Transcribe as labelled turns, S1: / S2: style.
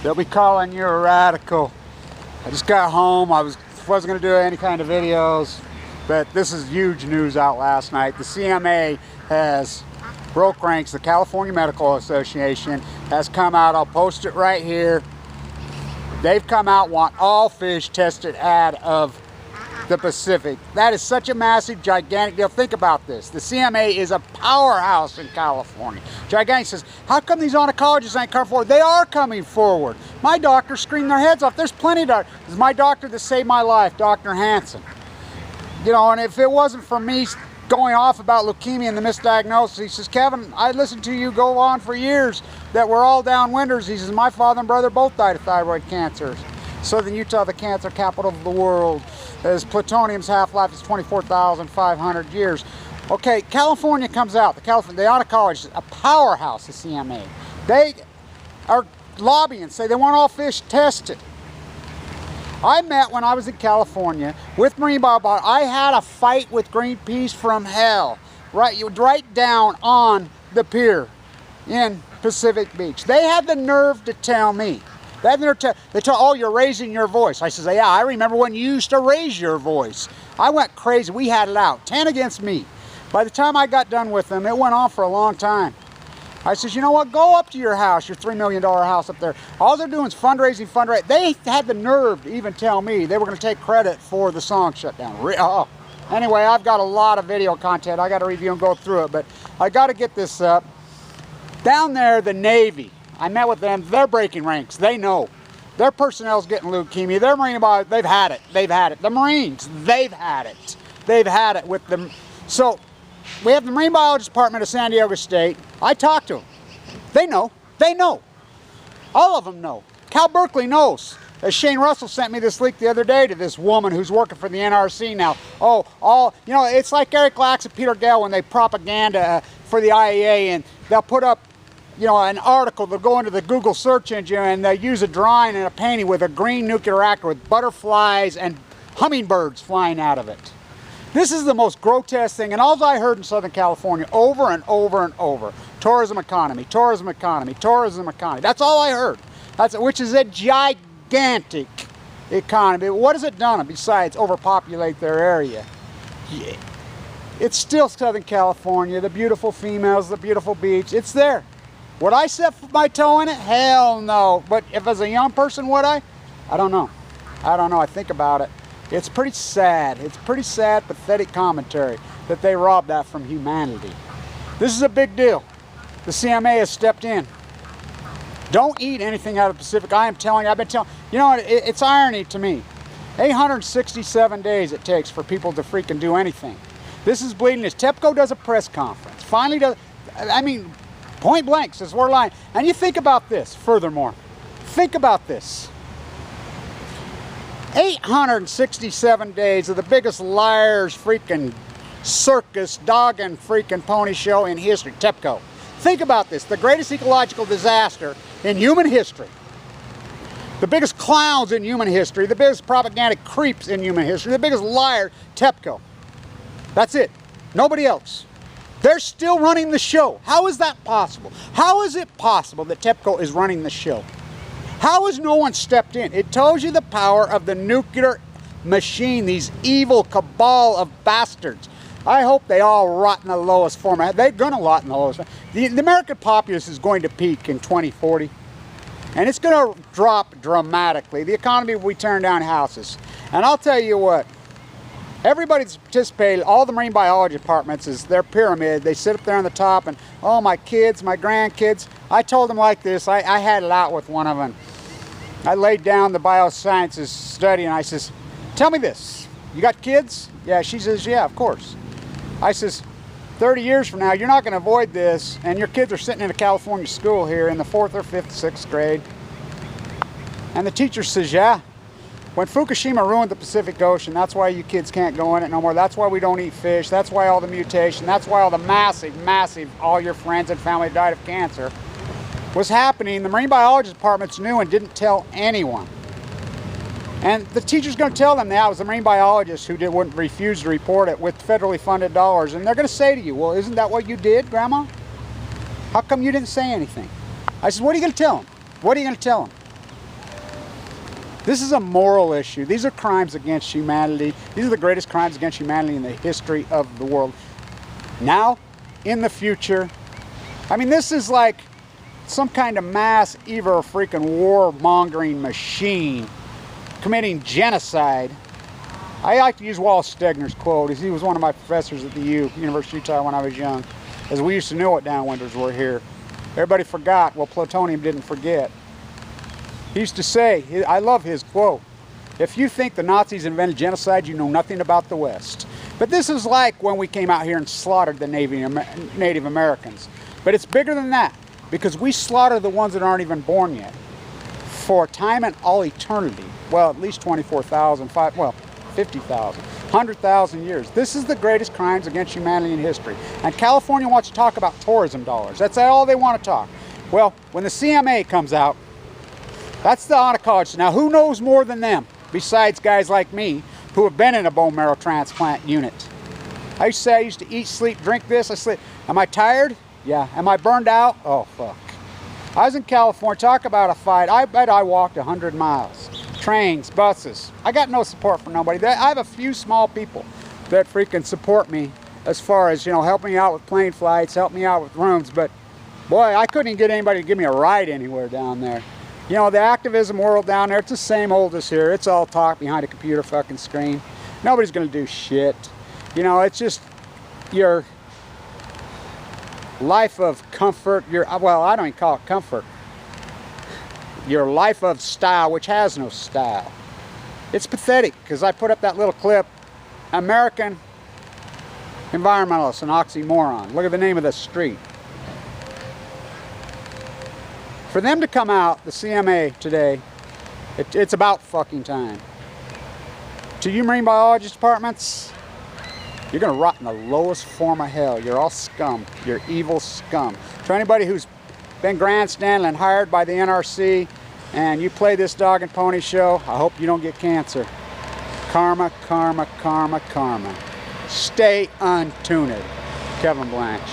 S1: They'll be calling you a radical. I just got home. I wasn't going to do any kind of videos, but this is huge news out last night. The CMA has broke ranks. The California Medical Association has come out. I'll post it right here. They've come out, want all fish tested out of the Pacific. That is such a massive, gigantic deal. Think about this. The CMA is a powerhouse in California. Gigantic says, how come these oncologists ain't coming forward? They are coming forward. My doctor screamed their heads off. There's plenty of doctors. This is my doctor that saved my life, Dr. Hansen. You know, and if it wasn't for me going off about leukemia and the misdiagnosis, he says, Kevin, I listened to you go on for years that we're all downwinders. He says, my father and brother both died of thyroid cancers. Southern Utah, the cancer capital of the world. As plutonium's half-life is 24,500 years. Okay, California comes out. The oncologist is a powerhouse, the CMA. They are lobbying, say they want all fish tested. I met when I was in California with Marine Biology. I had a fight with Greenpeace from hell, right down on the pier in Pacific Beach. They had the nerve to tell me. They tell, oh, you're raising your voice. I says, yeah, I remember when you used to raise your voice. I went crazy. We had it out, 10 against me. By the time I got done with them, it went on for a long time. I says, you know what, go up to your house, your $3 million house up there. All they're doing is fundraising. They had the nerve to even tell me they were going to take credit for the song shutdown. Anyway, I've got a lot of video content. I got to review and go through it, but I got to get this up. Down there, the Navy. I met with them. They're breaking ranks. They know. Their personnel's getting leukemia. Their Marine biology, they've had it. They've had it. The Marines, they've had it. They've had it with them. So we have the Marine Biology Department of San Diego State. I talked to them. They know. They know. All of them know. Cal Berkeley knows. As Shane Russell sent me this leak the other day to this woman who's working for the NRC now. You know, it's like Eric Lax and Peter Gale when they propaganda for the IAEA, and they'll put up, you know, an article. They'll go into the Google search engine and they use a drawing and a painting with a green nuclear reactor with butterflies and hummingbirds flying out of it. This is the most grotesque thing, and all I heard in Southern California over and over and over, tourism economy, tourism economy, tourism economy. That's all I heard. Which is a gigantic economy. What has it done besides overpopulate their area? Yeah. It's still Southern California, the beautiful females, the beautiful beach, it's there. Would I set my toe in it? Hell no. But if as a young person, would I? I don't know. I don't know. I think about it. It's pretty sad. It's pretty sad, pathetic commentary that they robbed that from humanity. This is a big deal. The CMA has stepped in. Don't eat anything out of the Pacific. I've been telling, you know, it's irony to me. 867 days it takes for people to freaking do anything. This is bleeding this. TEPCO does a press conference. Finally does, I mean, point blank says we're lying. And you think about this, furthermore. Think about this. 867 days of the biggest liars freaking circus, dog and freaking pony show in history, TEPCO. Think about this, the greatest ecological disaster in human history. The biggest clowns in human history, the biggest propagandic creeps in human history, the biggest liar, TEPCO. That's it. Nobody else. They're still running the show. How is that possible? How is it possible that TEPCO is running the show? How has no one stepped in? It tells you the power of the nuclear machine, these evil cabal of bastards. I hope they all rot in the lowest form. They're going to rot in the lowest form. The American populace is going to peak in 2040. And it's going to drop dramatically. The economy will be turned down houses. And I'll tell you what. Everybody's participated, all the marine biology departments, is their pyramid. They sit up there on the top and, oh, my kids, my grandkids. I told them like this. I had it out with one of them. I laid down the biosciences study and I says, tell me this. You got kids? Yeah, she says, yeah, of course. I says, 30 years from now, you're not going to avoid this, and your kids are sitting in a California school here in the 4th or 5th, 6th grade. And the teacher says, yeah. When Fukushima ruined the Pacific Ocean, that's why you kids can't go in it no more. That's why we don't eat fish. That's why all the mutation. That's why all the massive, all your friends and family died of cancer was happening. The marine biology departments knew and didn't tell anyone. And the teacher's going to tell them now, it was the marine biologist who wouldn't refuse to report it with federally funded dollars. And they're going to say to you, well, isn't that what you did, Grandma? How come you didn't say anything? I said, what are you going to tell them? What are you going to tell them? This is a moral issue. These are crimes against humanity. These are the greatest crimes against humanity in the history of the world. Now, in the future, I mean, this is like some kind of mass evil freaking war-mongering machine committing genocide. I like to use Wallace Stegner's quote. He was one of my professors at the University of Utah when I was young, as we used to know what downwinders were here. Everybody forgot. Well, plutonium didn't forget. He used to say, I love his quote, if you think the Nazis invented genocide, you know nothing about the West. But this is like when we came out here and slaughtered the Native Americans. But it's bigger than that, because we slaughter the ones that aren't even born yet. For time and all eternity. Well, at least 24,000, well, 50,000, 100,000 years. This is the greatest crimes against humanity in history. And California wants to talk about tourism dollars. That's all they want to talk. Well, when the CMA comes out, that's the oncology. Now, who knows more than them, besides guys like me, who have been in a bone marrow transplant unit? I used to say I used to eat, sleep, drink this. I sleep. Am I tired? Yeah. Am I burned out? Oh, fuck. I was in California. Talk about a fight. I bet I walked 100 miles. Trains, buses. I got no support from nobody. I have a few small people that freaking support me as far as, you know, helping me out with plane flights, help me out with rooms. But, boy, I couldn't even get anybody to give me a ride anywhere down there. You know, the activism world down there, it's the same old as here. It's all talk behind a computer fucking screen. Nobody's going to do shit. You know, it's just your life of comfort. Well, I don't even call it comfort. Your life of style, which has no style. It's pathetic, because I put up that little clip, American environmentalist, an oxymoron. Look at the name of the street. For them to come out, the CMA today, it's about fucking time. To you marine biology departments, you're going to rot in the lowest form of hell. You're all scum. You're evil scum. To anybody who's been grandstanding and hired by the NRC, and you play this dog and pony show, I hope you don't get cancer. Karma, karma, karma, karma. Stay untuned. Kevin Blanch.